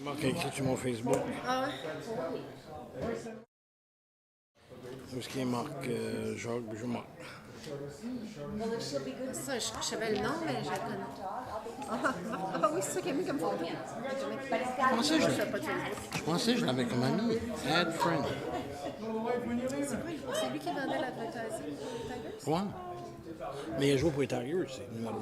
Marc a écrit sur mon Facebook. Ah ouais? Tout ce qui est Marc, Jacques, je marque. Ça, je savais le nom, mais je le connais. Ah oui, c'est ça qu'il a mis comme photo. Je pensais que Je je, sais pas de Facebook. je pensais que je l'avais comme ami. Add friend. C'est lui qui vendait l'advertising pour les Tigers? Ouais. Mais il a joué pour les Tigers, c'est numéro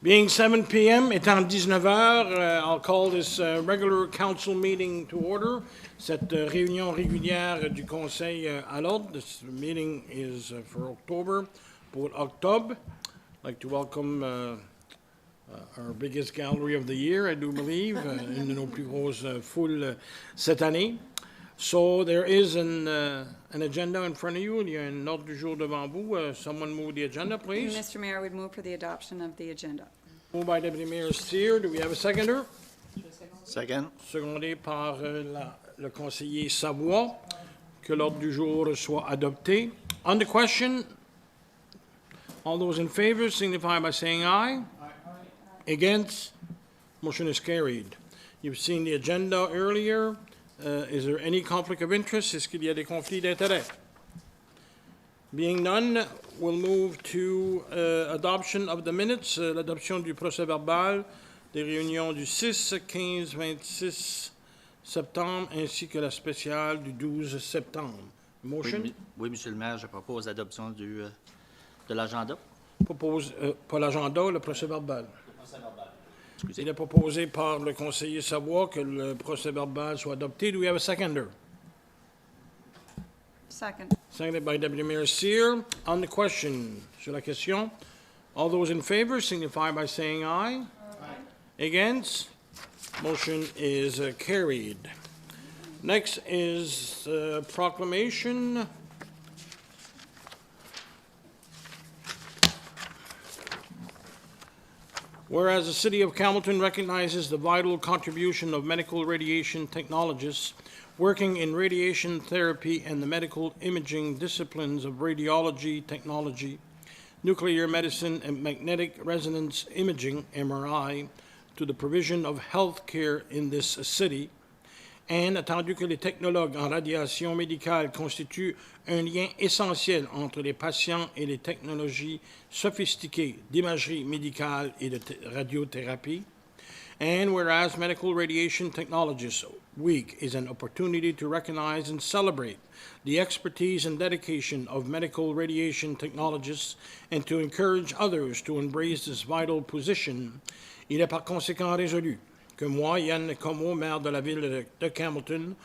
Being 7 p.m., étant 19 heures, I'll call this regular council meeting to order. Cette réunion régulière du conseil à l'ordre. This meeting is for October, pour octobre. I'd like to welcome our biggest gallery of the year, I do believe, une de nos plus grosses foules cette année. So there is an agenda in front of you. Il y a un ordre du jour devant vous. Someone move the agenda, please. Mr. Mayor, I would move for the adoption of the agenda. Moved by Deputy Mayor Steer. Do we have a seconder? Second. Secondé par le conseiller Savoie. Que l'ordre du jour soit adopté. On the question, all those in favor signify by saying aye. Aye. Against? Motion is carried. You've seen the agenda earlier. Is there any conflict of interest? Est-ce qu'il y a des conflits d'intérêts? Being none, we'll move to adoption of the minutes, l'adoption du procès-verbal des réunions du 6, 15, 26 septembre, ainsi que la spéciale du 12 septembre. Motion? Oui, Monsieur le maire, je propose l'adoption de l'agenda. Propose, pas l'agenda, le procès-verbal. Excusez. Il est proposé par le conseiller Savoie que le procès-verbal soit adopté. Do we have a seconder? Second. Seconded by Deputy Mayor Sear. On the question, sur la question, all those in favor signify by saying aye. Aye. Against? Motion is carried. Next is proclamation. Whereas the City of Campbellton recognizes the vital contribution of medical radiation technologists working in radiation therapy and the medical imaging disciplines of radiology technology, nuclear medicine, and magnetic resonance imaging, MRI, to the provision of health care in this city, and attendu que les technologues en radiation médicale constituent un lien essentiel entre les patients et les technologies sophistiquées d'imagerie médicale et de radiothérapie, and whereas Medical Radiation Technologists Week is an opportunity to recognize and celebrate the expertise and dedication of medical radiation technologists and to encourage others to embrace this vital position, il est par conséquent résolu que moi, Yann Comeau, maire de la ville de Campbellton,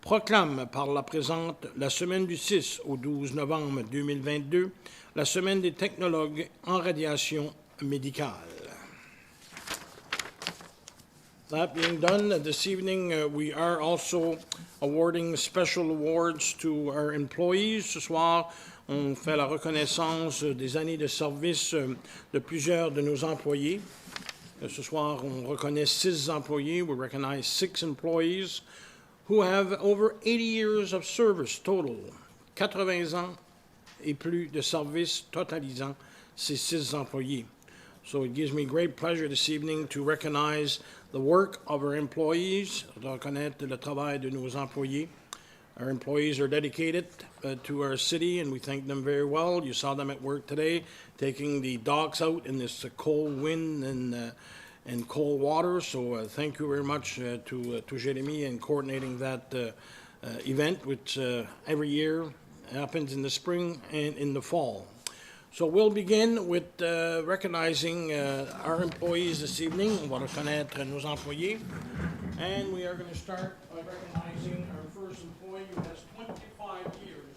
proclame par la présente la semaine du 6 au 12 novembre 2022, la semaine des technologues en radiation médicale. That being done, this evening we are also awarding special awards to our employees. Ce soir, on fait la reconnaissance des années de service de plusieurs de nos employés. Ce soir, on reconnaît 6 employés. We recognize 6 employees who have over 80 years of service total. 80 ans et plus de service totalisant ces 6 employés. So it gives me great pleasure this evening to recognize the work of our employees, reconnaître le travail de nos employés. Our employees are dedicated to our city, and we thank them very well. You saw them at work today, taking the dogs out in this cold wind and cold water. So thank you very much to Jeremy in coordinating that event, which every year happens in the spring and in the fall. So we'll begin with recognizing our employees this evening. On va reconnaître nos employés. And we are going to start by recognizing our first employee who has 25 years,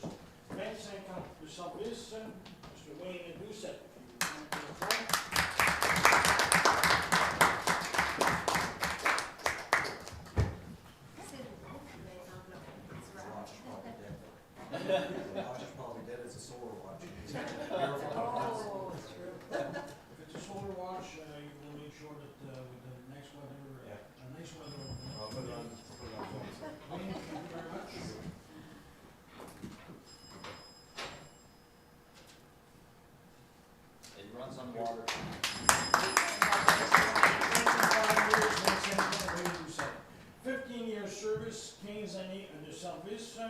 25 ans de service, Mr. Wayne Doucette. Watch is probably dead as a solar watch. If it's a solar watch, you will make sure that with the nice weather, a nice weather. I'll put it on. Thank you very much. It runs on water. 15 years service, 15 années de service. I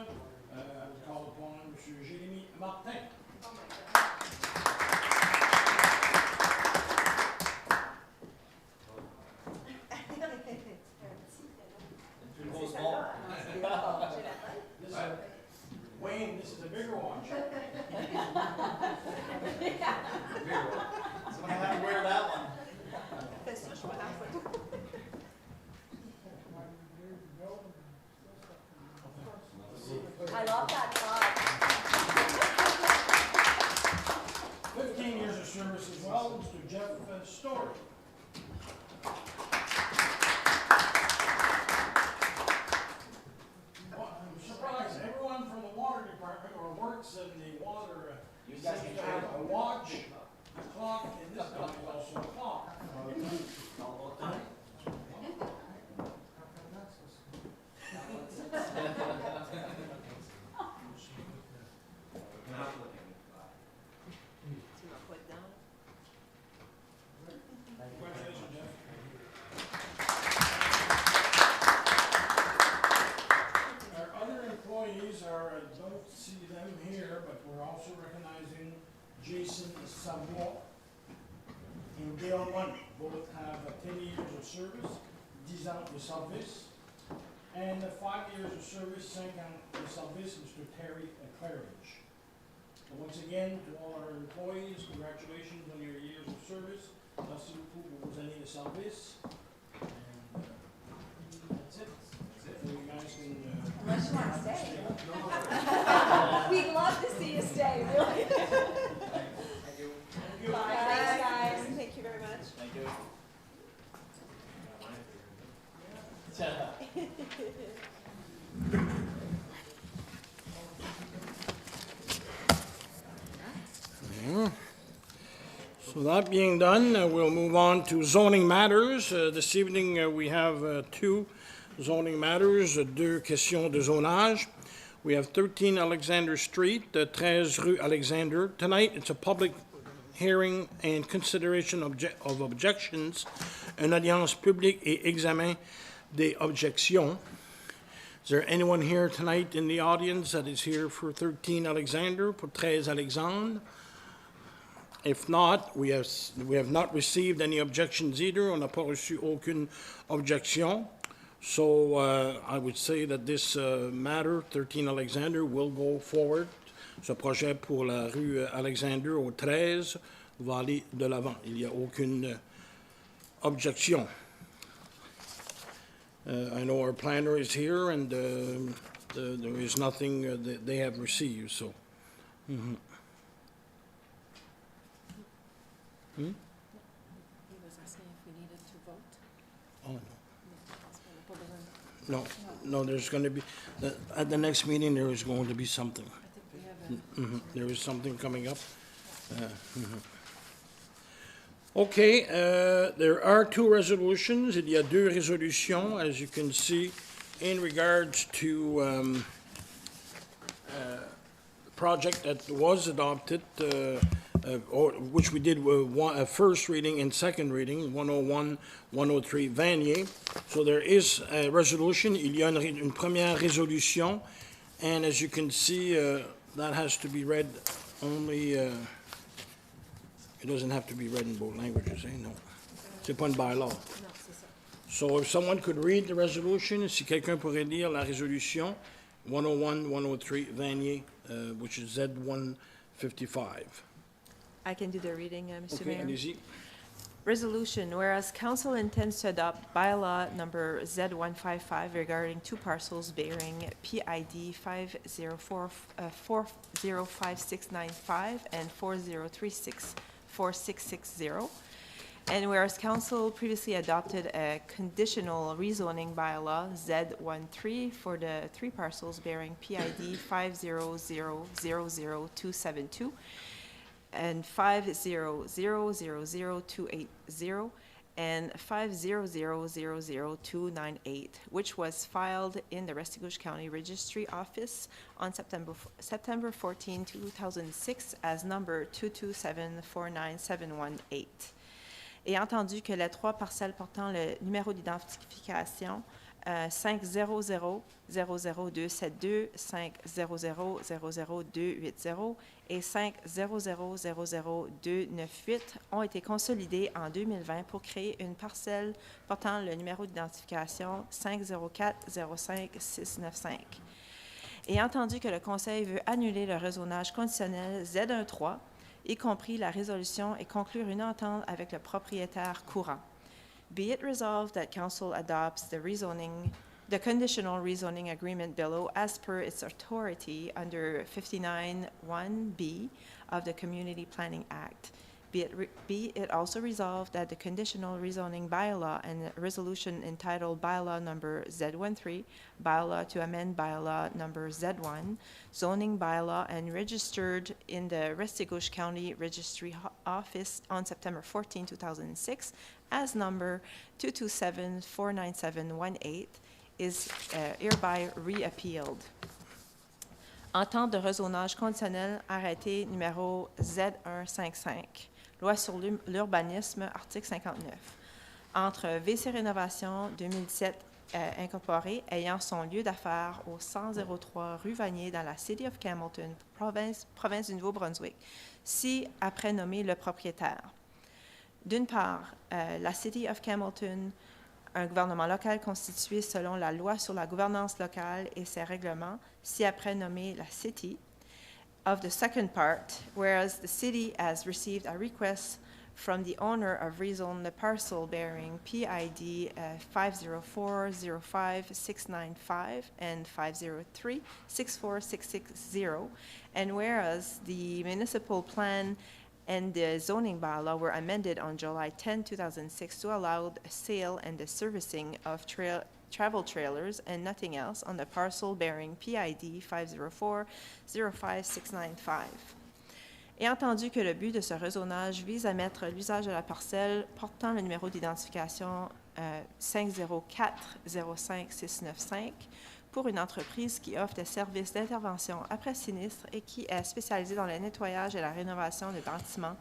would call upon M. Jérémy Martin. Wayne, this is a bigger watch. Someone had to wear that one. story. Well, I'm surprised, everyone from the water department or works in the water, seems to have a watch, a clock, and this guy is also a clock. Congratulations, Jeff. Our other employees are, I don't see them here, but we're also recognizing Jason Savoie and Gail Money. Both have 10 years of service, 10 ans de service, and 5 years of service, 5 ans de service, Mr. Terry Claridge. So once again, to all our employees, congratulations on your years of service. Merci beaucoup pour vos années de service. And that's it. So you guys can, Unless you want to stay. We'd love to see you stay, really. thank you. Thanks, guys. Thank you very much. Thank you. So that being done, we'll move on to zoning matters. This evening, we have 2 zoning matters, 2 questions de zonage. We have 13 Alexander Street, 13 Rue Alexander. Tonight, it's a public hearing and consideration of objections, une audience publique et examen des objections. Is there anyone here tonight in the audience that is here for 13 Alexander, pour 13 Alexandre? If not, we have not received any objections either. On n'a pas reçu aucune objection. So I would say that this matter, 13 Alexander, will go forward. Ce projet pour la rue Alexander au 13 va aller de l'avant. Il n'y a aucune objection. I know our planner is here, and there is nothing that they have received. So. Mm-hmm. He was asking if we needed to vote. Oh, no. No, there's going to be, at the next meeting, there is going to be something. I think we have a. There is something coming up. Okay, there are 2 resolutions. Il y a 2 résolutions, as you can see, in regards to the project that was adopted, or which we did a first reading and second reading, 101, 103 Vanier. So there is a resolution. Il y a une première résolution, and as you can see, that has to be read only. It doesn't have to be read in both languages, eh? No. C'est pas une bylaw. Non, c'est ça. So if someone could read the resolution, si quelqu'un pourrait lire la résolution 101, 103 Vanier, which is Z155. I can do the reading, Mr. Okay, Mayor. allez-y. Resolution, whereas council intends to adopt bylaw number Z155 regarding 2 parcels bearing PID 504405695 and 40364660. And whereas council previously adopted a conditional rezoning bylaw Z13 for the 3 parcels bearing PID 500000272 and 5000280 and 500000298, which was filed in the Restigouche County Registry Office on September 14, 2006 as number 227497118. Et entendu que les 3 parcelles portant le numéro d'identification 500-00272, 500-00280 et 500-00298 ont été consolidées en 2020 pour créer une parcelle portant le numéro d'identification 504-05695. Et entendu que le Conseil veut annuler le rezonage conditionnel Z13, y compris la résolution, et conclure une entente avec le propriétaire courant. Be it resolved that Council adopts the conditional rezoning agreement below as per its authority under 59(1)B of the Community Planning Act. Be it also resolved that the conditional rezoning bylaw and resolution entitled Bylaw Number Z13, Bylaw to amend Bylaw Number Z1, zoning bylaw and registered in the Restigouche County Registry Office on September 14, 2006, as number 227-49718, is hereby reappealed. Entente de rezonage conditionnel arrêté numéro Z155, loi sur l'urbanisme, article 59, entre VC Rénovation 2017 Incorporée, ayant son lieu d'affaires au 103 rue Vanier dans la City of Campbellton, province du Nouveau-Brunswick, si après nommé le propriétaire. D'une part, la City of Campbellton, un gouvernement local constitué selon la loi sur la gouvernance locale et ses règlements, si après nommé la City. Of the second part, whereas the City has received a request from the owner of rezone the parcel bearing PID 504-05-695 and 503-64660, and whereas the municipal plan and the zoning bylaw were amended on July 10, 2006 to allow the sale and the servicing of travel trailers and nothing else on the parcel bearing PID 504-05695. Et entendu que le but de ce rezonage vise à mettre l'usage de la parcelle portant le numéro d'identification 504-05695 pour une entreprise qui offre des services d'intervention après sinistre et qui est spécialisée dans le nettoyage et la rénovation de bâtiments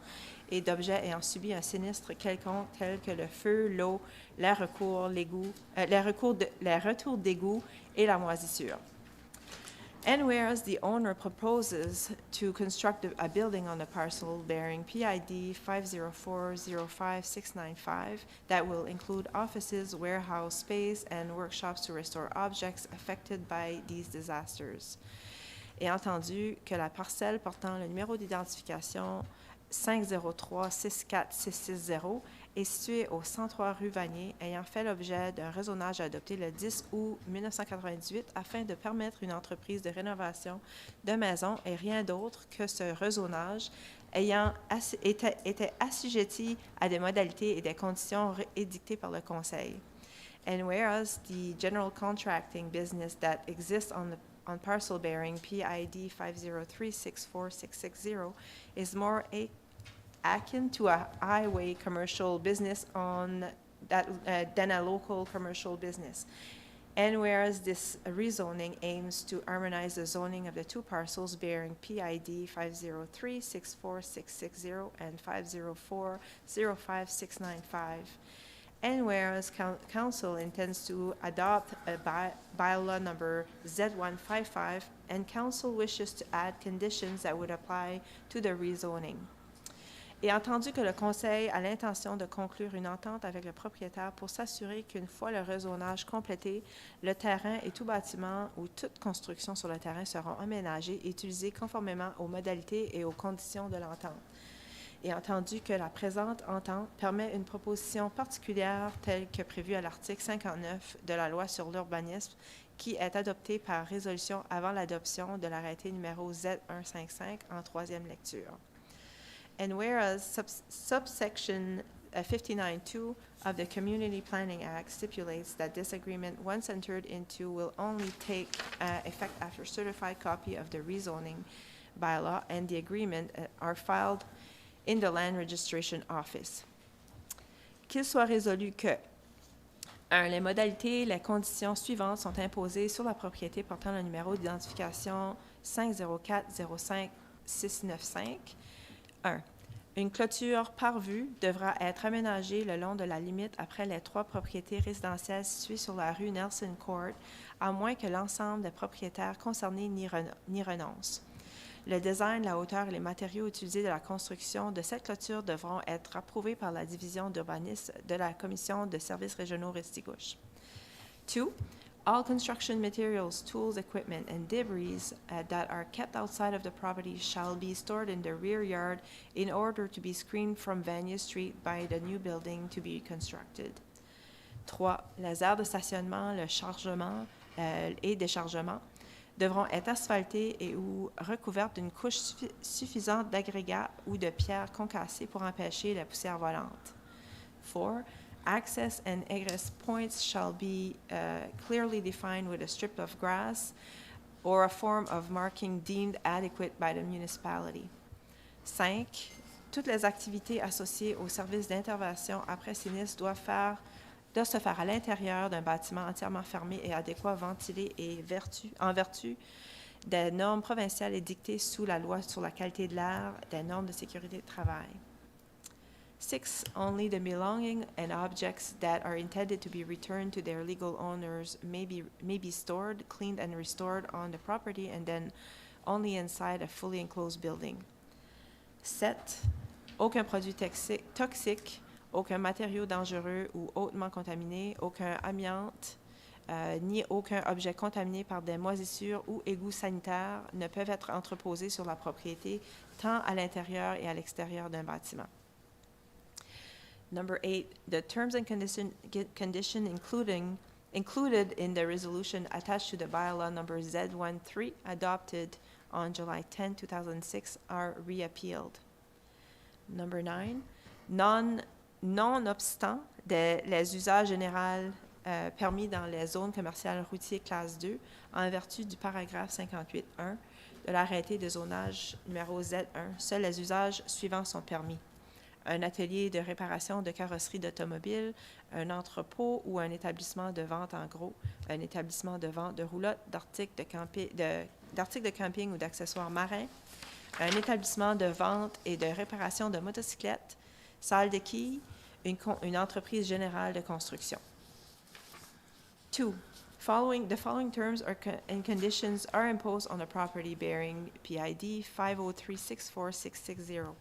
et d'objets ayant subi un sinistre quelconque tel que le feu, l'eau, les retours d'égouts et la moisissure. And whereas the owner proposes to construct a building on the parcel bearing PID 504-05695 that will include offices, warehouse space, and workshops to restore objects affected by these disasters. Et entendu que la parcelle portant le numéro d'identification 503-64660 est située au 103 rue Vanier, ayant fait l'objet d'un rezonage adopté le 10 août 1998 afin de permettre une entreprise de rénovation de maisons et rien d'autre que ce rezonage était assujetti à des modalités et des conditions édictées par le conseil. And whereas the general contracting business that exists on parcel bearing PID 503-64660 is more akin to a highway commercial business than a local commercial business. And whereas this rezoning aims to harmonize the zoning of the two parcels bearing PID 503-64660 and 504-05695, and whereas Council intends to adopt a bylaw number Z155, and Council wishes to add conditions that would apply to the rezoning. Et entendu que le Conseil a l'intention de conclure une entente avec le propriétaire pour s'assurer qu'une fois le rezonage complété, le terrain et tout bâtiment ou toute construction sur le terrain seront aménagés et utilisés conformément aux modalités et aux conditions de l'entente. Et entendu que la présente entente permet une proposition particulière telle que prévue à l'article 59 de la loi sur l'urbanisme qui est adoptée par résolution avant l'adoption de l'arrêté numéro Z155 en troisième lecture. And whereas subsection 59.2 of the Community Planning Act stipulates that this agreement, once entered into, will only take effect after certified copy of the rezoning bylaw and the agreement are filed in the Land Registration Office. Qu'il soit résolu que 1. Les modalités, les conditions suivantes sont imposées sur la propriété portant le numéro d'identification 504-05695. 1. Une clôture par vue devra être aménagée le long de la limite après les 3 propriétés résidentielles situées sur la rue Nelson Court, à moins que l'ensemble des propriétaires concernés n'y renoncent. Le design, la hauteur et les matériaux utilisés de la construction de cette clôture devront être approuvés par la division d'urbanisme de la Commission de services régionaux Restigouche. 2. All construction materials, tools, equipment, and debris that are kept outside of the property shall be stored in the rear yard in order to be screened from Vanier Street by the new building to be constructed. 3. Les aires de stationnement, le chargement et déchargement devront être asphaltées et ou recouvertes d'une couche suffisante d'agrégats ou de pierres concassées pour empêcher la poussière volante. 4. Access and egress points shall be clearly defined with a strip of grass or a form of marking deemed adequate by the municipality. 5. Toutes les activités associées au service d'intervention après sinistre doivent se faire à l'intérieur d'un bâtiment entièrement fermé et adéquat, ventilé et en vertu des normes provinciales édictées sous la loi sur la qualité de l'air, des normes de sécurité de travail. 6. Only the belongings and objects that are intended to be returned to their legal owners may be stored, cleaned, and restored on the property, and then only inside a fully enclosed building. 7. Aucun produit toxique, aucun matériau dangereux ou hautement contaminé, aucun amiante, ni aucun objet contaminé par des moisissures ou égouts sanitaires ne peuvent être entreposés sur la propriété, tant à l'intérieur et à l'extérieur d'un bâtiment. Number 8, the terms and condition included in the resolution attached to the bylaw number Z13 adopted on July 10, 2006 are reappealed. Number 9, nonobstant les usages généraux permis dans les zones commerciales routières classe 2 en vertu du paragraphe 58.1 de l'arrêté de zonage numéro Z1, seuls les usages suivants sont permis. Un atelier de réparation de carrosserie d'automobile, un entrepôt ou un établissement de vente en gros, un établissement de vente de roulottes, d'articles de camping ou d'accessoires marins, un établissement de vente et de réparation de motocyclettes, salle de quilles, une entreprise générale de construction. 2. The following terms and conditions are imposed on the property bearing PID 5036460.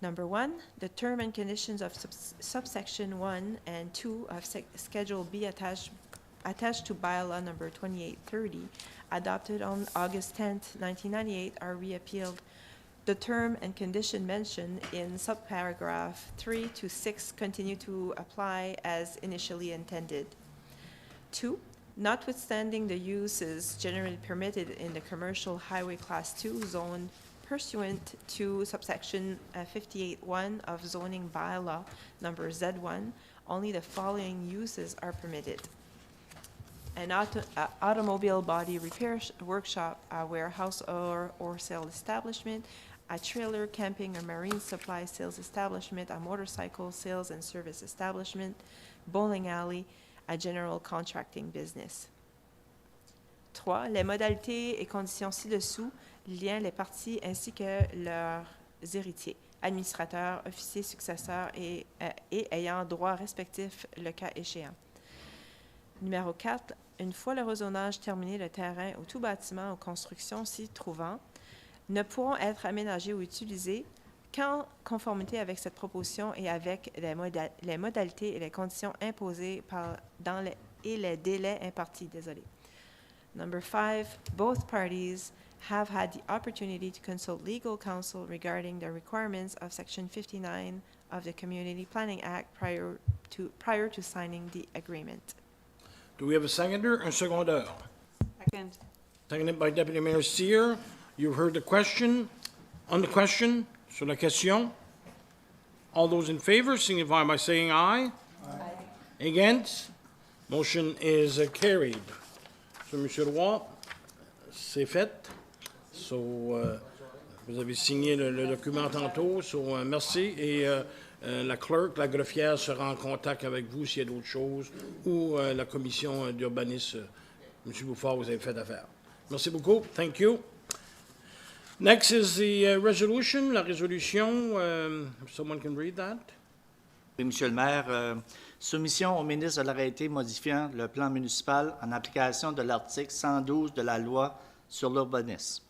Number 1, the term and conditions of subsection 1 and 2 of Schedule B attached to bylaw number 2830, adopted on August 10, 1998, are reappealed. The term and condition mentioned in subparagraph 3 to 6 continue to apply as initially intended. 2, notwithstanding the uses generally permitted in the commercial highway class 2 zone pursuant to subsection 58.1 of zoning bylaw number Z1, only the following uses are permitted. An automobile body repair workshop, a warehouse or sale establishment, a trailer, camping, or marine supply sales establishment, a motorcycle sales and service establishment, bowling alley, a general contracting business. 3. Les modalités et conditions ci-dessous liant les parties ainsi que leurs héritiers, administrateurs, officiers, successeurs et ayant droit respectif le cas échéant. Numéro 4. Une fois le rezonage terminé, le terrain ou tout bâtiment ou construction s'y trouvant ne pourront être aménagés ou utilisés qu'en conformité avec cette proposition et avec les modalités et les conditions imposées et les délais impartis. Number 5, both parties have had the opportunity to consult legal counsel regarding the requirements of Section 59 of the Community Planning Act prior to signing the agreement. Do we have a seconder? Un secondeur. Second. Seconded by Deputy Mayor Seer. You've heard the question. On the question, sur la question, all those in favor signify by saying aye. Aye. Against? Motion is carried. So, Monsieur Roy, c'est fait. So, vous avez signé le document tantôt. So, merci. Et la clerk, la greffière, sera en contact avec vous s'il y a d'autres choses ou la commission d'urbanisme. M. Bouffard, vous avez fait affaire. Merci beaucoup. Thank you. Next is the resolution. La résolution. Someone can read that? Oui, Monsieur le maire, soumission au ministre de l'arrêté modifiant le plan municipal en application de l'article 112 de la loi sur l'urbanisme.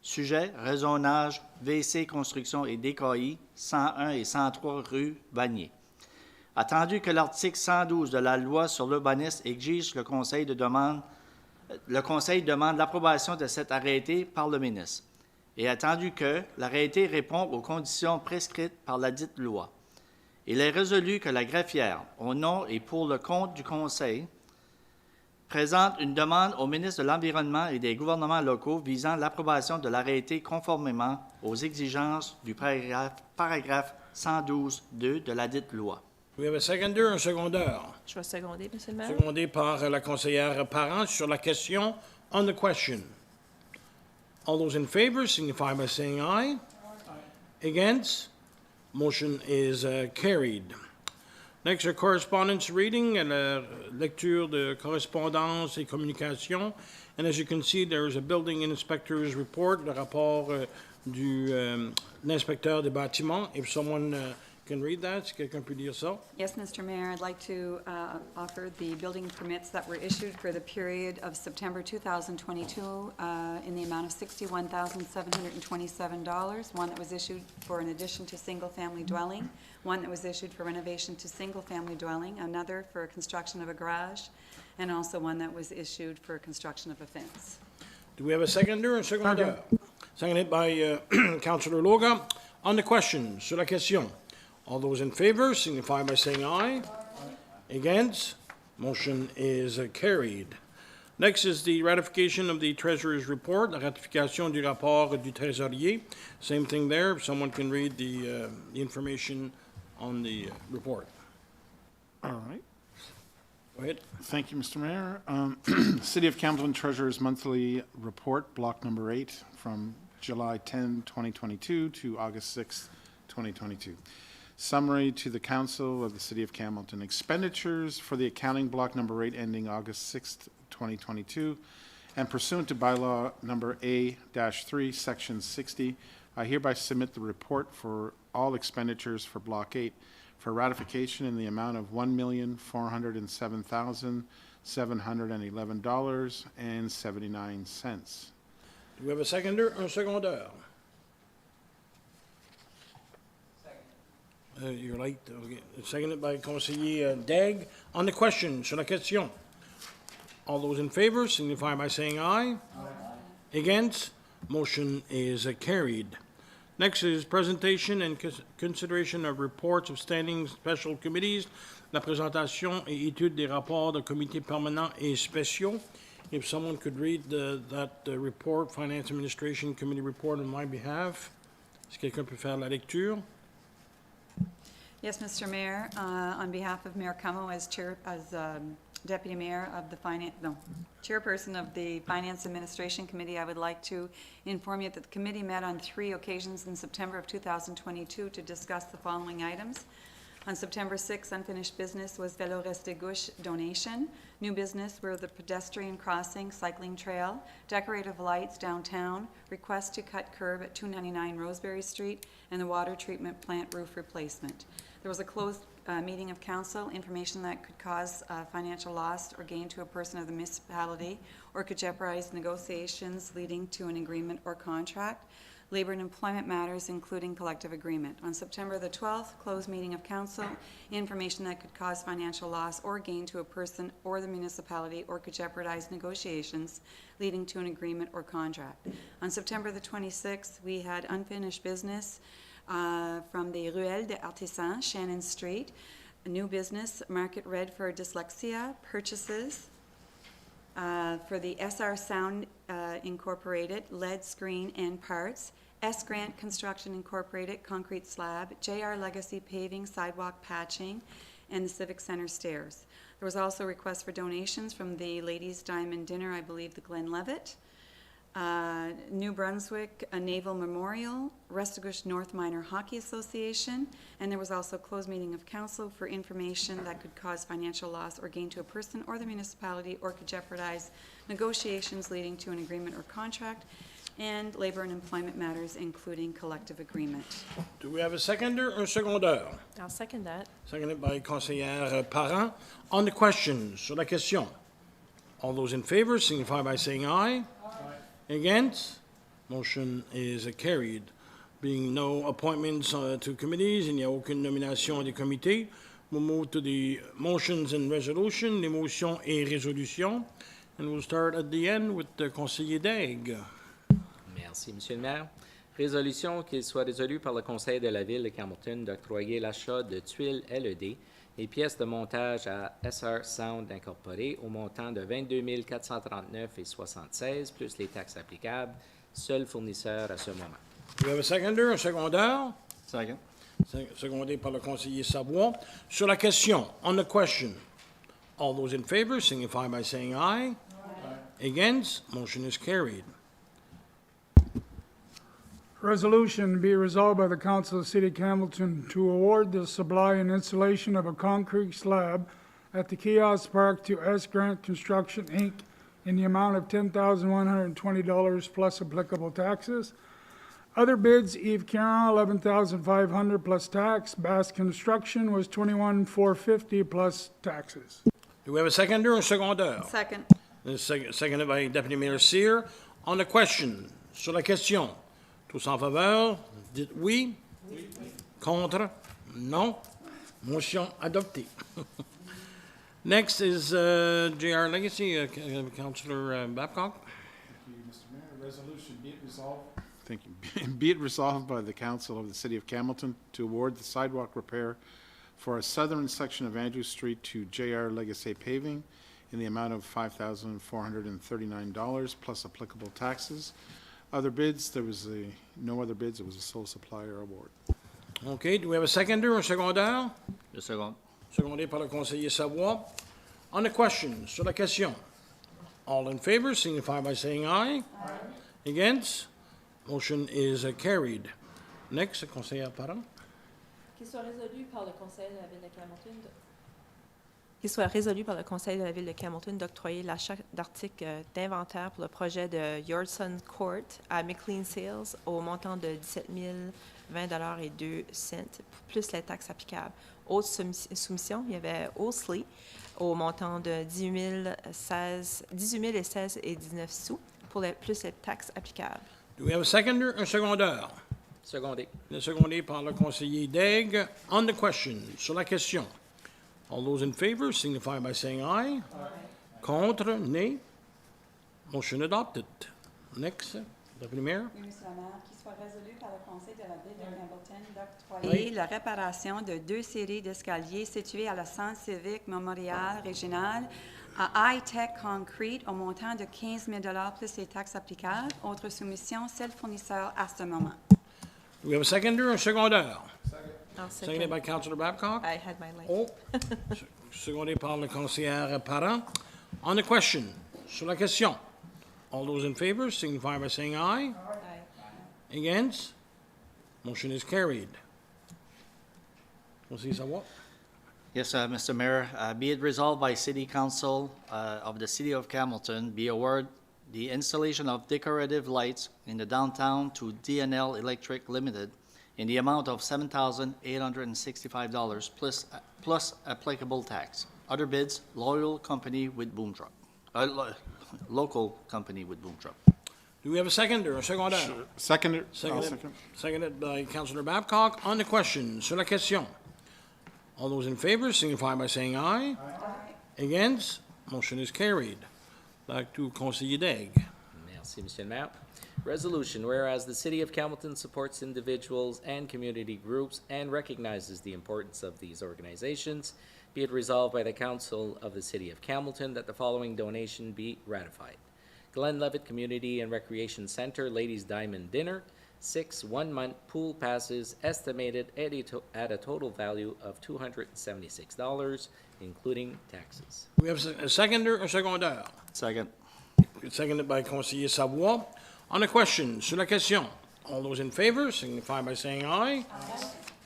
Sujet, rezonage, WC Construction et DKI, 101 et 103 rue Vanier. Attendu que l'article 112 de la loi sur l'urbanisme exige le conseil demande l'approbation de cet arrêté par le ministre. Et attendu que l'arrêté répond aux conditions prescrites par la dite loi. Il est résolu que la greffière, au nom et pour le compte du conseil, présente une demande au ministre de l'Environnement et des gouvernements locaux visant l'approbation de l'arrêté conformément aux exigences du paragraphe 112.2 de la dite loi. Do we have a seconder, un secondeur? Je vais seconder, Monsieur le maire. Secondé par la conseillère Parent sur la question on the question. All those in favor signify by saying aye. Against? Motion is carried. Next, a correspondence reading, la lecture de correspondance et communication. And as you can see, there is a building inspector's report, le rapport de l'inspecteur des bâtiments. If someone can read that, si quelqu'un peut lire ça. Yes, Mr. Mayor, I'd like to offer the building permits that were issued for the period of September 2022 in the amount of $61,727. One that was issued for an addition to single-family dwelling, one that was issued for renovation to single-family dwelling, another for construction of a garage, and also one that was issued for construction of a fence. Do we have a seconder, un secondeur? Seconded by Councillor Loga. On the question, sur la question. All those in favor signify by saying aye. Against? Motion is carried. Next is the ratification of the Treasurer's report, la ratification du rapport du Trésorier. Same thing there. If someone can read the information on the report. All right. Go ahead. Thank you, Mr. Mayor. City of Campbellton Treasurer's Monthly Report, Block Number 8, from July 10, 2022 to August 6, 2022. Summary to the Council of the City of Campbellton. Expenditures for the accounting block number 8 ending August 6th, 2022, and pursuant to bylaw number A-3, section 60, I hereby submit the report for all expenditures for block 8 for ratification in the amount of $1,407,711.79. Do we have a seconder, un secondeur? You're late. Okay. Seconded by Conseiller Daigle. On the question, sur la question. All those in favor signify by saying aye. Aye. Against? Motion is carried. Next is presentation and consideration of reports of standing special committees, la présentation et étude des rapports de comités permanents et spéciaux. If someone could read that report, Finance Administration Committee report on my behalf. Si quelqu'un peut faire la lecture. Yes, Mr. Mayor, on behalf of Mayor Como as Deputy Mayor of the Chairperson of the Finance Administration Committee, I would like to inform you that the committee met on 3 occasions in September of 2022 to discuss the following items. On September 6, unfinished business was Vélo Resté Gauche donation. New business were the pedestrian crossing, cycling trail, decorative lights downtown, request to cut curb at 299 Roseberry Street, and the water treatment plant roof replacement. There was a closed meeting of council, information that could cause financial loss or gain to a person of the municipality or could jeopardize negotiations leading to an agreement or contract. Labor and employment matters, including collective agreement. On September the 12th, closed meeting of council, information that could cause financial loss or gain to a person or the municipality or could jeopardize negotiations leading to an agreement or contract. On September the 26th, we had unfinished business from the Ruelle des Artisans, Shannon Street. A new business, Market Red for Dyslexia, purchases for the SR Sound Incorporated, lead screen and parts, S Grant Construction Incorporated, concrete slab, JR Legacy Paving, sidewalk patching, and the Civic Center stairs. There was also a request for donations from the Ladies Diamond Dinner, I believe the Glenlivet, New Brunswick, a Naval Memorial, Restigouche North Minor Hockey Association, and there was also a closed meeting of council for information that could cause financial loss or gain to a person or the municipality or could jeopardize negotiations leading to an agreement or contract, and labor and employment matters, including collective agreement. Do we have a seconder or secondeur? I'll second that. Seconded by Conseillère Parent. On the question, sur la question. All those in favor signify by saying aye. Against? Motion is carried. Being no appointments to committees, il n'y a aucune nomination des comités. We'll move to the motions and resolution, les motions et résolutions. And we'll start at the end with the conseiller Daigle. Merci, Monsieur le maire. Résolution qu'il soit résolu par le Conseil de la Ville de Campbellton d'octroyer l'achat de tuiles LED Les pièces de montage à SR Sound Incorporé au montant de 22 439,76 plus les taxes applicables, seul fournisseur à ce moment. Do we have a seconder, un secondaire? Second. Secondé par le conseiller Savoie. Sur la question, on the question, all those in favor signify by saying aye. Against, motion is carried. Resolution be resolved by the Council of the City of Hamilton to award the supply and installation of a concrete slab at the Kiosk Park to S. Grant Construction, Inc. in the amount of $10,120 plus applicable taxes. Other bids, Eve Caron, $11,500 plus tax. Bass Construction was $21,450 plus taxes. Do we have a seconder, un secondaire? Second. Seconded by Deputy Mayor Cyr. On the question, sur la question, tous en faveur, dites oui. Contre, non. Motion adoptée. Next is J.R. Legacy, Councillor Babcock. Thank you, Mr. Mayor. Resolution be it resolved. Thank you. Be it resolved by the Council of the City of Hamilton to award the sidewalk repair for a southern section of Andrew Street to J.R. Legacy Paving in the amount of $5,439 plus applicable taxes. Other bids, there was no other bids. It was a sole supplier award. OK, do we have a seconder, un secondaire? Le second. Secondé par le conseiller Savoie. On the question, sur la question, all in favor signify by saying aye. Against, motion is carried. Next, conseiller Parent. Qu'il soit résolu par le Conseil de la Ville de Hamilton qu'il soit résolu par le Conseil de la Ville de Hamilton d'octroyer l'achat d'articles d'inventaire pour le projet de Yardson Court à McLean Sales au montant de 17 020,02 plus les taxes applicables. Autre soumission, il y avait Osley au montant de 18 016,19 sous plus les taxes applicables. Do we have a seconder, un secondaire? Secondé. Le secondé par le conseiller Daigle. On the question, sur la question, all those in favor signify by saying aye. Contre, nay. Motion adopted. Next, Deputy Mayor. Oui, Monsieur le maire, qu'il soit résolu par le Conseil de la Ville de Hamilton d'octroyer la réparation de 2 séries d'escaliers situés à la Centre civique mémorial régional à High-Tech Concrete au montant de 15 000 plus les taxes applicables. Autre soumission, seul fournisseur à ce moment. Do we have a seconder, un secondaire? I'll Seconded second. by Councillor Babcock. I had my light. Oh, secondé par le conseiller Parent. On the question, sur la question, all those in favor signify by saying aye. Aye. Against, motion is carried. Conseiller Savoie. Yes, Mr. Mayor, be it resolved by City Council of the City of Hamilton, be awarded the installation of decorative lights in the downtown to DNL Electric Limited in the amount of $7,865 plus applicable tax. Other bids, local company with boom truck. Local company with boom truck. Do we have a seconder, un secondaire? Seconder. I'll Seconded, second. seconded by Councillor Babcock. On the question, sur la question, all those in favor signify by saying aye. Against, motion is carried. Back to conseiller Daigle. Merci, Monsieur le Maire. Resolution, whereas the City of Hamilton supports individuals and community groups and recognizes the importance of these organizations, be it resolved by the Council of the City of Hamilton that the following donation be ratified. Glen Levitt Community and Recreation Center Ladies Diamond Dinner, 6 one-month pool passes estimated at a total value of $276, including taxes. Do we have a seconder, un secondaire? Second. Seconded by conseiller Savoie. On the question, sur la question, all those in favor signify by saying aye.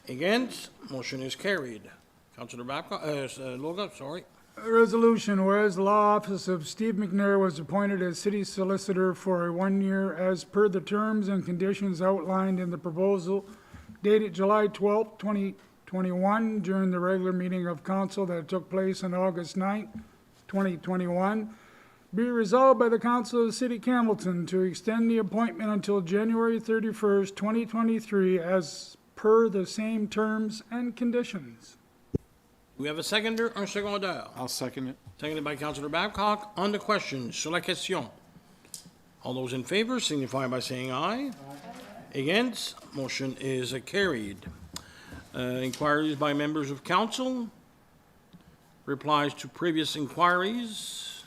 Against, motion is carried. Councillor Babcock, Loga, sorry. Resolution, whereas the law office of Steve McNair was appointed as city solicitor for 1 year as per the terms and conditions outlined in the proposal dated July 12, 2021, during the regular meeting of council that took place on August 9, 2021. Be resolved by the Council of the City of Hamilton to extend the appointment until January 31st, 2023, as per the same terms and conditions. We have a seconder, un secondaire. I'll second it. Seconded by Councillor Babcock. On the question, sur la question, all those in favor signify by saying aye. Against, motion is carried. Inquiries by members of council. replies to previous inquiries?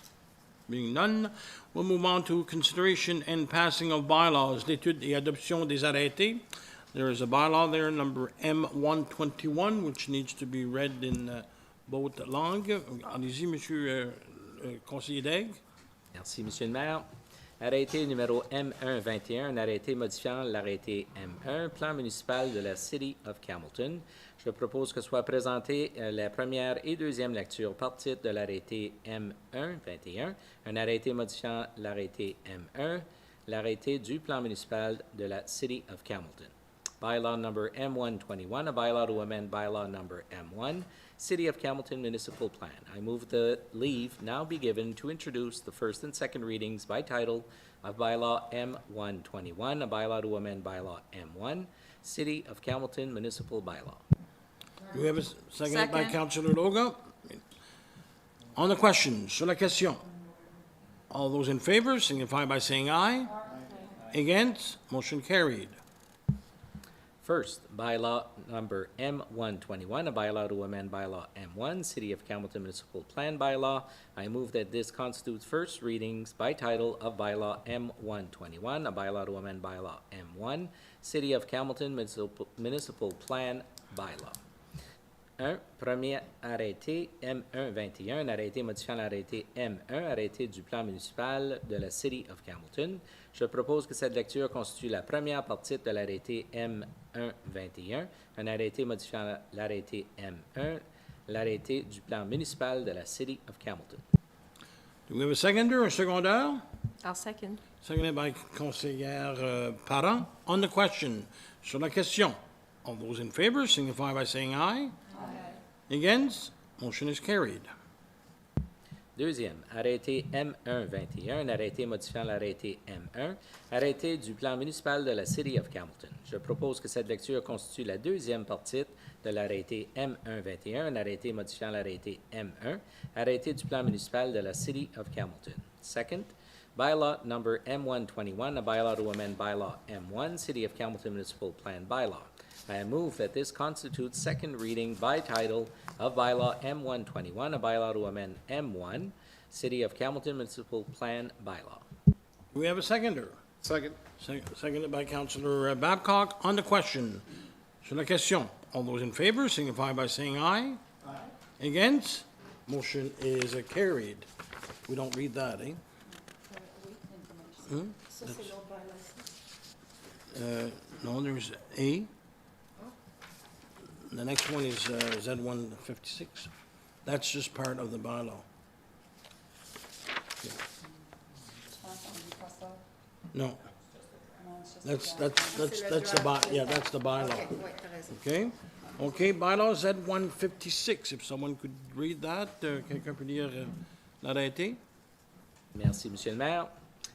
Being none, we'll move on to consideration and passing of bylaws, l'étude et adoption des arrêtés. There is a bylaw there, number M121, which needs to be read in both langues. Allez-y, Monsieur conseiller Daigle. Merci, Monsieur le maire. Arrêté numéro M121, un arrêté modifiant l'arrêté M1, plan municipal de la City of Campbellton. Je propose que soit présentée la première et deuxième lecture par titre de l'arrêté M121, un arrêté modifiant l'arrêté M1, l'arrêté du plan municipal de la City of Campbellton. Bylaw number M121, a bylaw to amend bylaw number M1, City of Campbellton Municipal Plan. I move the leave now be given to introduce the first and second readings by title of bylaw M121, a bylaw to amend bylaw M1, City of Campbellton Municipal Bylaw. Do we have a second by Second. Councilor Loga? On the question, sur la question. All those in favor signify by saying aye. Against, motion carried. First, bylaw number M121, a bylaw to amend bylaw M1, City of Campbellton Municipal Plan bylaw. I move that this constitutes first readings by title of bylaw M121, a bylaw to amend bylaw M1, City of Campbellton Municipal Plan bylaw. 1. Premier arrêté M121, un arrêté modifiant l'arrêté M1, arrêté du plan municipal de la City of Campbellton. Je propose que cette lecture constitue la première partie de l'arrêté M121, un arrêté modifiant l'arrêté M1, l'arrêté du plan municipal de la City of Campbellton. Do we have a seconder or secondeur? I'll second. Seconded by conseillère Parent. On the question, sur la question. All those in favor signify by saying aye. Against, motion is carried. Deuxième, arrêté M121, un arrêté modifiant l'arrêté M1, arrêté du plan municipal de la City of Campbellton. Je propose que cette lecture constitue la deuxième partie de l'arrêté M121, un arrêté modifiant l'arrêté M1, arrêté du plan municipal de la City of Campbellton. Second, bylaw number M121, a bylaw to amend bylaw M1, City of Campbellton Municipal Plan bylaw. I move that this constitutes second reading by title of bylaw M121, a bylaw to amend M1, City of Campbellton Municipal Plan bylaw. Do we have a seconder? Second. Seconded by Councilor Babcock. On the question, sur la question. All those in favor signify by saying aye. Against, motion is carried. We don't read that, eh? No, there's A. The next one is Z156. That's just part of the bylaw. No. That's the that's the bylaw. Oui, t'as raison. Okay? Okay, bylaw Z156. If someone could read that, quelqu'un peut lire l'arrêté? Merci, Monsieur le maire.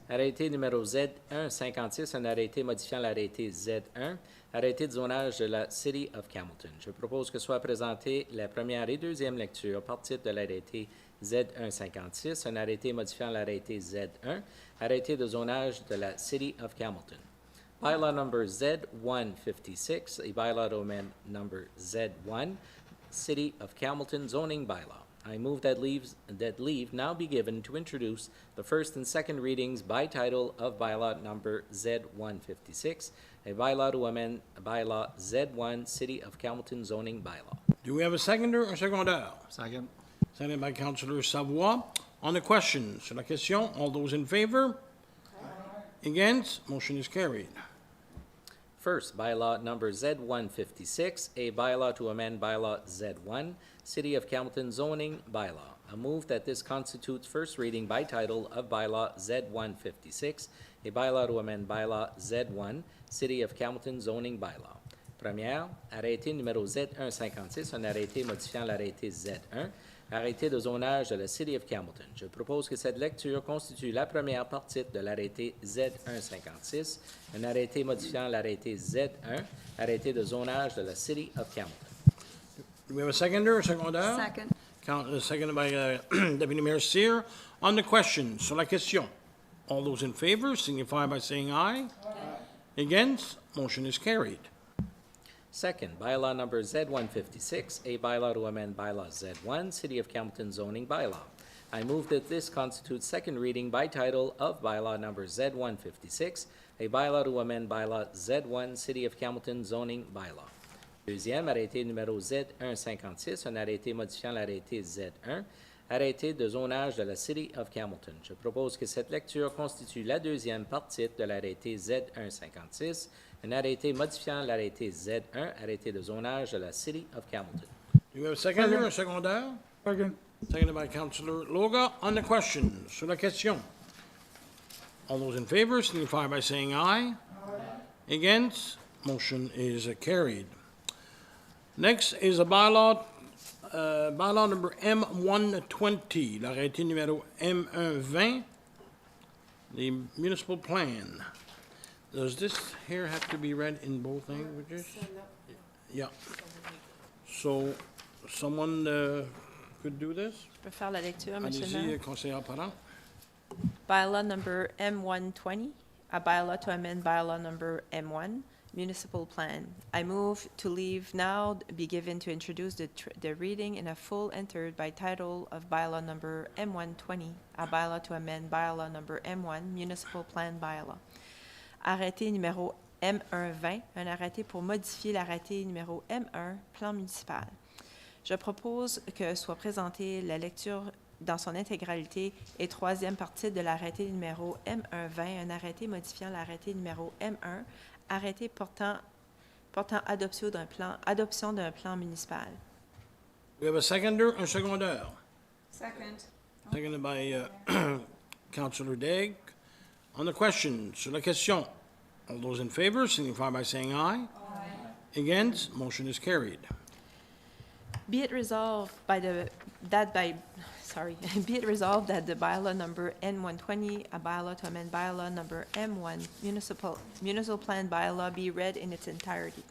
Arrêté numéro Z156, un arrêté modifiant l'arrêté Z1, arrêté de zonage de la City of Campbellton. Je propose que soit présentée la première et deuxième lecture par titre de l'arrêté Z156, un arrêté modifiant l'arrêté Z1, arrêté de zonage de la City of Campbellton. Bylaw number Z156, a bylaw to amend number Z1, City of Campbellton zoning bylaw. I move that leave now be given to introduce the first and second readings by title of bylaw number Z156, a bylaw to amend bylaw Z1, City of Campbellton zoning bylaw. Do we have a seconder or secondeur? Second. Seconded by Councilor Savoie. On the question, sur la question, all those in favor? Against, motion is carried. First, bylaw number Z156, a bylaw to amend bylaw Z1, City of Campbellton zoning bylaw. I move that this constitutes first reading by title of bylaw Z156, a bylaw to amend bylaw Z1, City of Campbellton zoning bylaw. Première, arrêté numéro Z156, un arrêté modifiant l'arrêté Z1, arrêté de zonage de la City of Campbellton. Je propose que cette lecture constitue la première partie de l'arrêté Z156, un arrêté modifiant l'arrêté Z1, arrêté de zonage de la City of Campbellton. Do we have a seconder or secondeur? Second. Seconded by Deputy Mayor Cyr. On the question, sur la question, all those in favor signify by saying aye. Against, motion is carried. Second, bylaw number Z156, a bylaw to amend bylaw Z1, City of Campbellton zoning bylaw. I move that this constitutes second reading by title of bylaw number Z156, a bylaw to amend bylaw Z1, City of Campbellton zoning bylaw. Deuxième, arrêté numéro Z156, un arrêté modifiant l'arrêté Z1, arrêté de zonage de la City of Campbellton. Je propose que cette lecture constitue la deuxième partie de l'arrêté Z156, un arrêté modifiant l'arrêté Z1, arrêté de zonage de la City of Campbellton. Do you have a seconder, un secondaire? Second. Seconded by Councillor Loga. On the question, sur la question. All those in favor signify by saying aye. Against, motion is carried. Next is a bylaw number M120, l'arrêté numéro M120, the municipal plan. Does this here have to be read in both languages? Yeah. So, someone could do this? Je peux faire la lecture, Monsieur le Allez-y, Maire. conseiller Parent. Bylaw number M120, a bylaw to amend bylaw number M1, municipal plan. I move to leave now be given to introduce the reading in a full and third by title of bylaw number M120, a bylaw to amend bylaw number M1, municipal plan bylaw. Arrêté numéro M120, un arrêté pour modifier l'arrêté numéro M1, plan municipal. Je propose que soit présentée la lecture dans son intégralité et troisième partie de l'arrêté numéro M120, un arrêté modifiant l'arrêté numéro M1, arrêté portant adoption d'un plan municipal. We have a seconder, un secondaire. Second. Seconded by Councillor Daigle. On the question, sur la question, all those in favor signify by saying aye. Aye. Against, motion is carried. Be it resolved that the bylaw number N120, a bylaw to amend bylaw number M1, municipal plan bylaw be read in its entirety.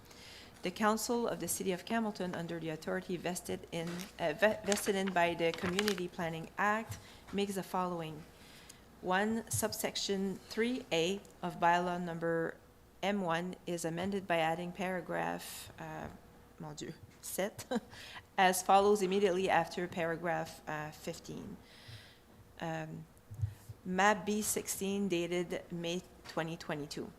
The Council of the City of Campbellton, under the authority vested in by the Community Planning Act, makes the following. 1. Subsection 3A of bylaw number M1 is amended by adding paragraph, 7, as follows immediately after paragraph 15. Map B16 dated May 2022.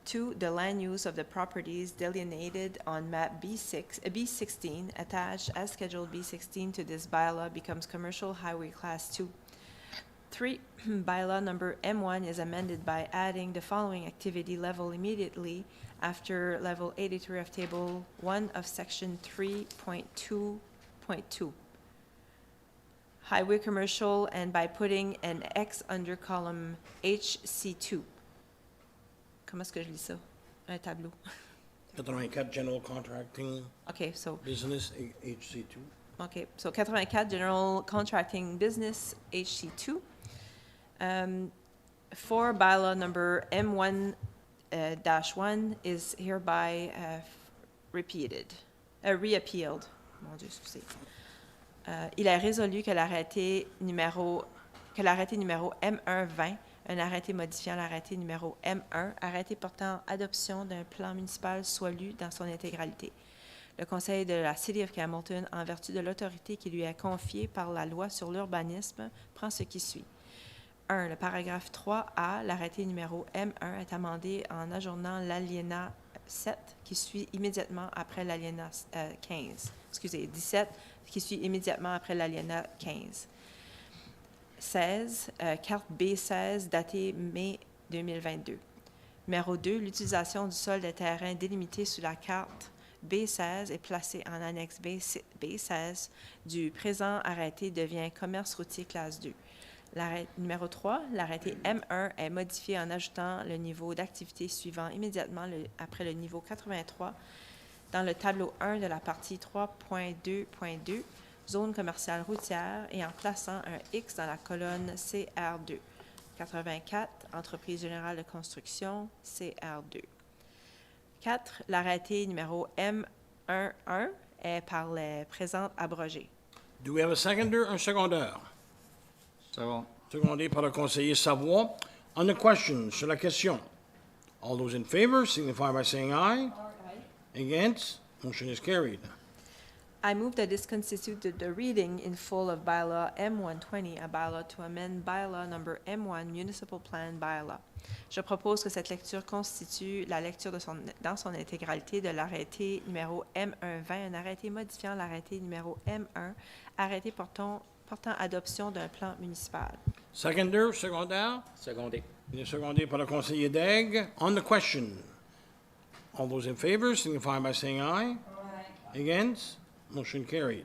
2. The land use of the properties delineated on map B16 attached as Schedule B16 to this bylaw becomes commercial highway class 2. 3. Bylaw number M1 is amended by adding the following activity level immediately after level 83 of table 1 of section 3.2.2. Highway commercial, and by putting an X under column HC2. Comment est-ce que je lis ça? Un tableau. 84 General Contracting Okay, so Business, HC2. Okay, so 84 General Contracting Business, HC2. For bylaw number M1-1 is hereby repealed. Mon Dieu, excusez. Il est résolu que l'arrêté numéro M1-20, un arrêté modifiant l'arrêté numéro M1, arrêté portant adoption d'un plan municipal, soit lu dans son intégralité. Le Conseil de la City of Campbellton, en vertu de l'autorité qui lui est confiée par la loi sur l'urbanisme, prend ce qui suit. 1. Le paragraphe 3A, l'arrêté numéro M1 est amendé en ajournant l'alinéa 7 qui suit immédiatement après l'alinéa 17 qui suit immédiatement après l'alinéa 15. 16. Carte B16 datée mai 2022. Numéro 2. L'utilisation du sol des terrains délimités sur la carte B16 est placée en annexe B16 du présent arrêté devient commerce routier classe 2. Numéro 3, l'arrêté M1 est modifié en ajoutant le niveau d'activité suivant immédiatement après le niveau 83 dans le tableau 1 de la partie 3.2.2, zone commerciale routière, et en plaçant un X dans la colonne CR2. 84, entreprise générale de construction, CR2. 4. L'arrêté numéro M11 est par les présentes abrogé. Do we have a seconder, un secondaire? Second. Secondé par le conseiller Savoie. On the question, sur la question. All those in favor signify by saying aye. Aye. Against? Motion is carried. I move that this constitute the reading in full of bylaw M120, a bylaw to amend bylaw number M1 Municipal Plan Bylaw. Je propose que cette lecture constitue la lecture dans son intégralité de l'arrêté numéro M120, un arrêté modifiant l'arrêté numéro M1, arrêté portant adoption d'un plan municipal. Seconder, secondaire? Secondé. Il est secondé par le conseiller Daigle. On the question, all those in favor signify by saying aye. Aye. Against? Motion carried.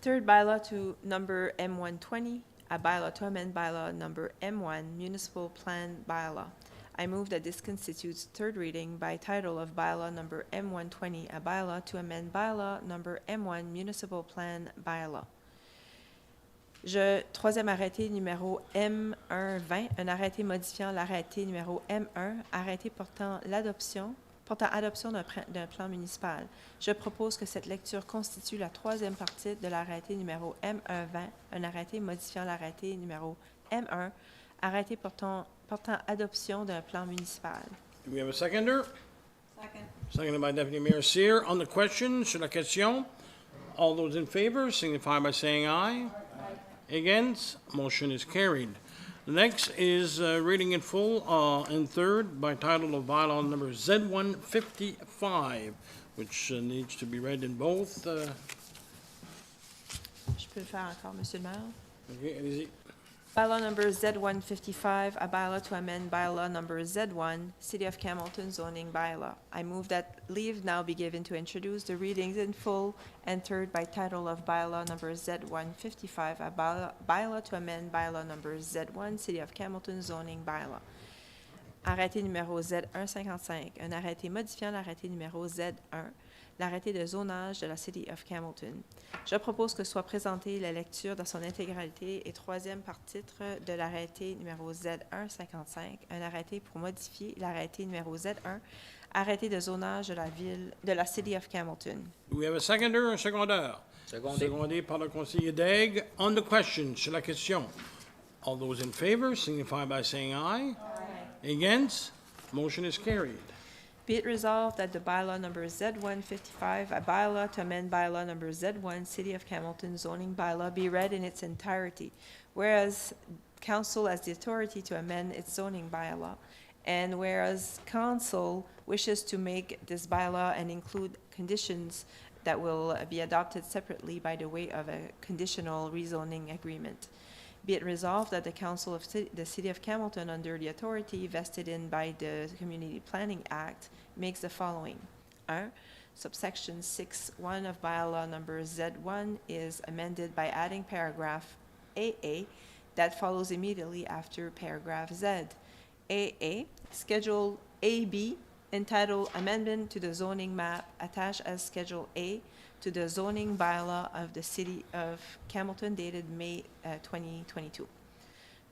Third bylaw to number M120, a bylaw to amend bylaw number M1 Municipal Plan Bylaw. I move that this constitutes third reading by title of bylaw number M120, a bylaw to amend bylaw number M1 Municipal Plan Bylaw. Troisième arrêté numéro M120, un arrêté modifiant l'arrêté numéro M1, arrêté portant adoption d'un plan municipal. Je propose que cette lecture constitue la troisième partie de l'arrêté numéro M120, un arrêté modifiant l'arrêté numéro M1, arrêté portant adoption d'un plan municipal. Do we have a seconder? Second. Seconded by Deputy Mayor Cyr. On the question, sur la question, all those in favor signify by saying aye. Against? Motion is carried. The next is reading in full and third by title of bylaw number Z155, which needs to be read in both. Je peux le faire encore, Monsieur le maire. Okay, allez-y. Bylaw number Z155, a bylaw to amend bylaw number Z1, City of Hamilton zoning bylaw. I move that leave now be given to introduce the readings in full and third by title of bylaw number Z155, a bylaw to amend bylaw number Z1, City of Hamilton zoning bylaw. Arrêté numéro Z155, un arrêté modifiant l'arrêté numéro Z1, l'arrêté de zonage de la City of Hamilton. Je propose que soit présentée la lecture dans son intégralité et troisième par titre de l'arrêté numéro Z155, un arrêté pour modifier l'arrêté numéro Z1, arrêté de zonage de la City of Hamilton. Do we have a seconder or secondaire? Secondé. Secondé par le conseiller Daigle. On the question, sur la question, all those in favor signify by saying aye. Aye. Against? Motion is carried. Be it resolved that the bylaw number Z155, a bylaw to amend bylaw number Z1, City of Hamilton zoning bylaw, be read in its entirety, whereas council has the authority to amend its zoning bylaw, and whereas council wishes to make this bylaw and include conditions that will be adopted separately by the way of a conditional rezoning agreement. Be it resolved that the Council of the City of Hamilton, under the authority vested in by the Community Planning Act, makes the following. 1. Subsection 6.1 of bylaw number Z1 is amended by adding paragraph AA that follows immediately after paragraph Z. AA, Schedule AB, entitled Amendment to the Zoning Map, attached as Schedule A to the zoning bylaw of the City of Hamilton dated May 2022.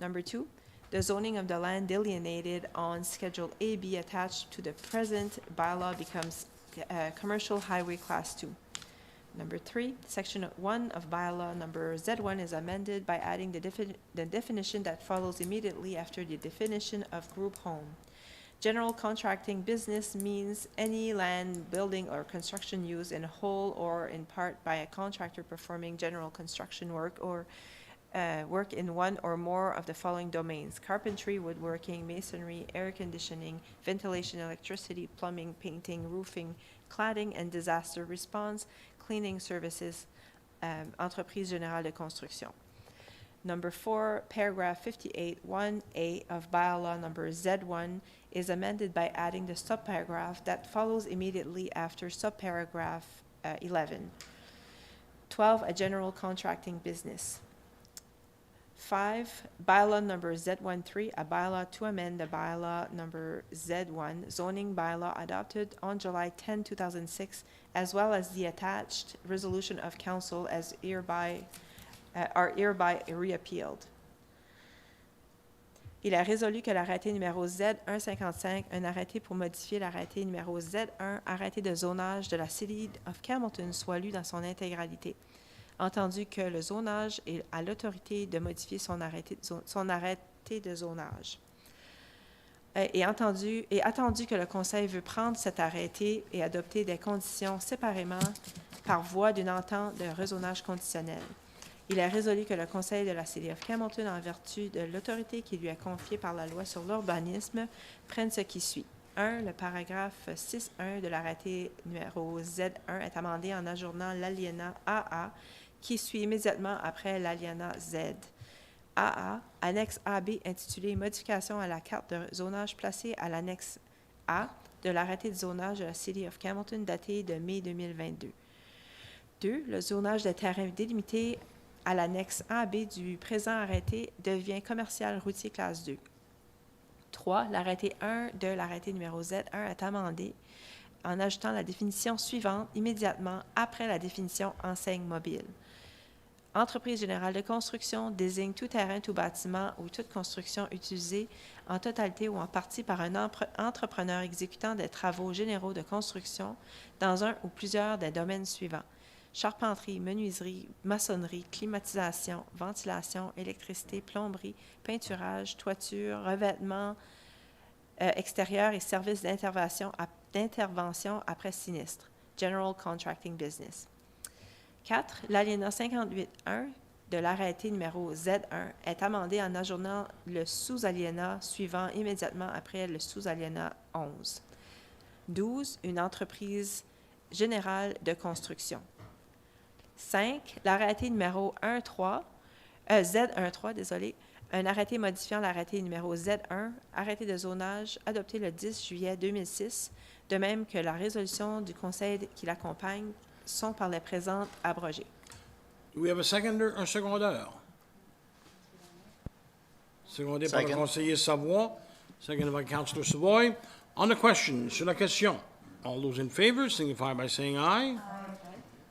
Number 2, the zoning of the land delineated on Schedule AB attached to the present bylaw becomes Commercial Highway Class 2. Number 3, Section 1 of bylaw number Z1 is amended by adding the definition that follows immediately after the definition of group home. General contracting business means any land, building, or construction used in whole or in part by a contractor performing general construction work or work in one or more of the following domains: carpentry, woodworking, masonry, air conditioning, ventilation, electricity, plumbing, painting, roofing, cladding, and disaster response, cleaning services, entreprise générale de construction. Number 4, paragraph 58(1)A of bylaw number Z1 is amended by adding the subparagraph that follows immediately after subparagraph 11. 12, a general contracting business. 5, bylaw number Z13, a bylaw to amend the bylaw number Z1 zoning bylaw adopted on July 10, 2006, as well as the attached resolution of council as are hereby reappealed. Il est résolu que l'arrêté numéro Z155, un arrêté pour modifier l'arrêté numéro Z1, arrêté de zonage de la City of Hamilton, soit lu dans son intégralité. Entendu que le zonage a l'autorité de modifier son arrêté de zonage. et attendu que le Conseil veut prendre cet arrêté et adopter des conditions séparément par voie d'une entente de rézonage conditionnel. Il est résolu que le Conseil de la City of Campbellton, en vertu de l'autorité qui lui est confiée par la loi sur l'urbanisme, prenne ce qui suit. 1. Le paragraphe 6.1 de l'arrêté numéro Z1 est amendé en ajournant l'alinéa AA qui suit immédiatement après l'alinéa Z. AA, annexe AB intitulée « Modification à la carte de zonage » placée à l'annexe A de l'arrêté de zonage de la City of Campbellton daté de mai 2022. 2. Le zonage des terrains délimités à l'annexe AB du présent arrêté devient commercial routier classe 2. 3. L'arrêté 1 de l'arrêté numéro Z1 est amendé en ajoutant la définition suivante immédiatement après la définition enseigne mobile. Entreprise générale de construction désigne tout terrain, tout bâtiment ou toute construction utilisée en totalité ou en partie par un entrepreneur exécutant des travaux généraux de construction dans un ou plusieurs des domaines suivants: charpenterie, menuiserie, maçonnerie, climatisation, ventilation, électricité, plomberie, peinturage, toiture, revêtement extérieur et services d'intervention après sinistre, General Contracting Business. 4. L'alinéa 58.1 de l'arrêté numéro Z1 est amendé en ajournant le sous-alinéa suivant immédiatement après le sous-alinéa 11. 12. Une entreprise générale de construction. 5. L'arrêté numéro Z13, un arrêté modifiant l'arrêté numéro Z1, arrêté de zonage adopté le 10 juillet 2006, de même que la résolution du Conseil qui l'accompagne, sont par les présentes abrogées. Do we have a seconder, un secondeur? Secondé par le Second. conseiller Savoie, seconded by Councillor Savoy. On the question, sur la question, all those in favor signify by saying aye.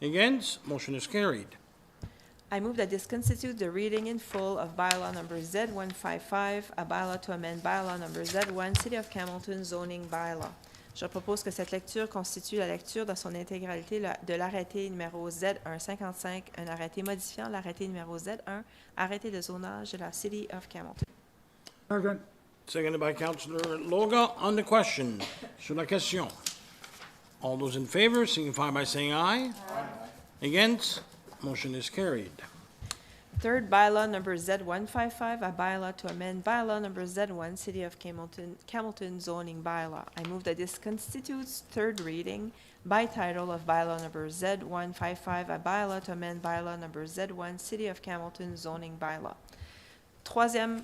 Against, motion is carried. I move that this constitutes the reading in full of bylaw number Z155, a bylaw to amend bylaw number Z1, City of Campbellton zoning bylaw. Je propose que cette lecture constitue la lecture dans son intégralité de l'arrêté numéro Z155, un arrêté modifiant l'arrêté numéro Z1, arrêté de zonage de la City of Campbellton. Second. Seconded by Councillor Loga. On the question, sur la question, all those in favor signify by saying aye. Against, motion is carried. Third bylaw number Z155, a bylaw to amend bylaw number Z1, City of Campbellton zoning bylaw. I move that this constitutes third reading by title of bylaw number Z155, a bylaw to amend bylaw number Z1, City of Campbellton zoning bylaw. Troisième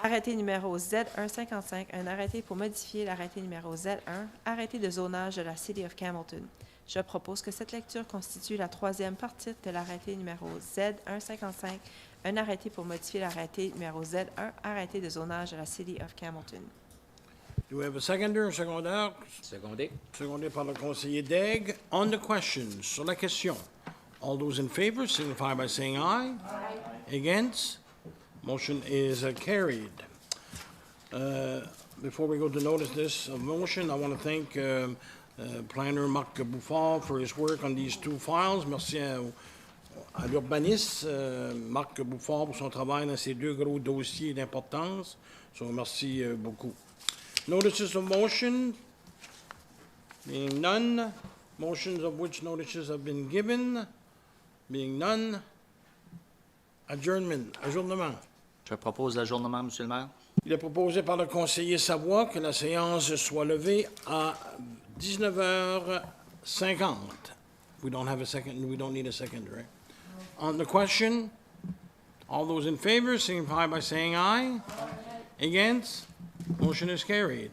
arrêté numéro Z155, un arrêté pour modifier l'arrêté numéro Z1, arrêté de zonage de la City of Campbellton. Je propose que cette lecture constitue la troisième partie de l'arrêté numéro Z155, un arrêté pour modifier l'arrêté numéro Z1, arrêté de zonage de la City of Campbellton. Do we have a seconder, un secondeur? Secondé. Secondé par le conseiller Daigle. On the question, sur la question, all those in favor signify by saying aye. Against, motion is carried. Before we go to notice this motion, I want to thank Planner Marc Bouffard for his work on these two files. Merci à l'urbaniste Marc Bouffard pour son travail dans ces deux gros dossiers d'importance. So, merci beaucoup. Notices of motion, being none. Motions of which notices have been given, being none. Adjournement. Je propose l'ajournement, Monsieur le maire. Il est proposé par le conseiller Savoie que la séance soit levée à 19h50. We don't need a second, right? On the question, all those in favor signify by saying aye. Against, motion is carried.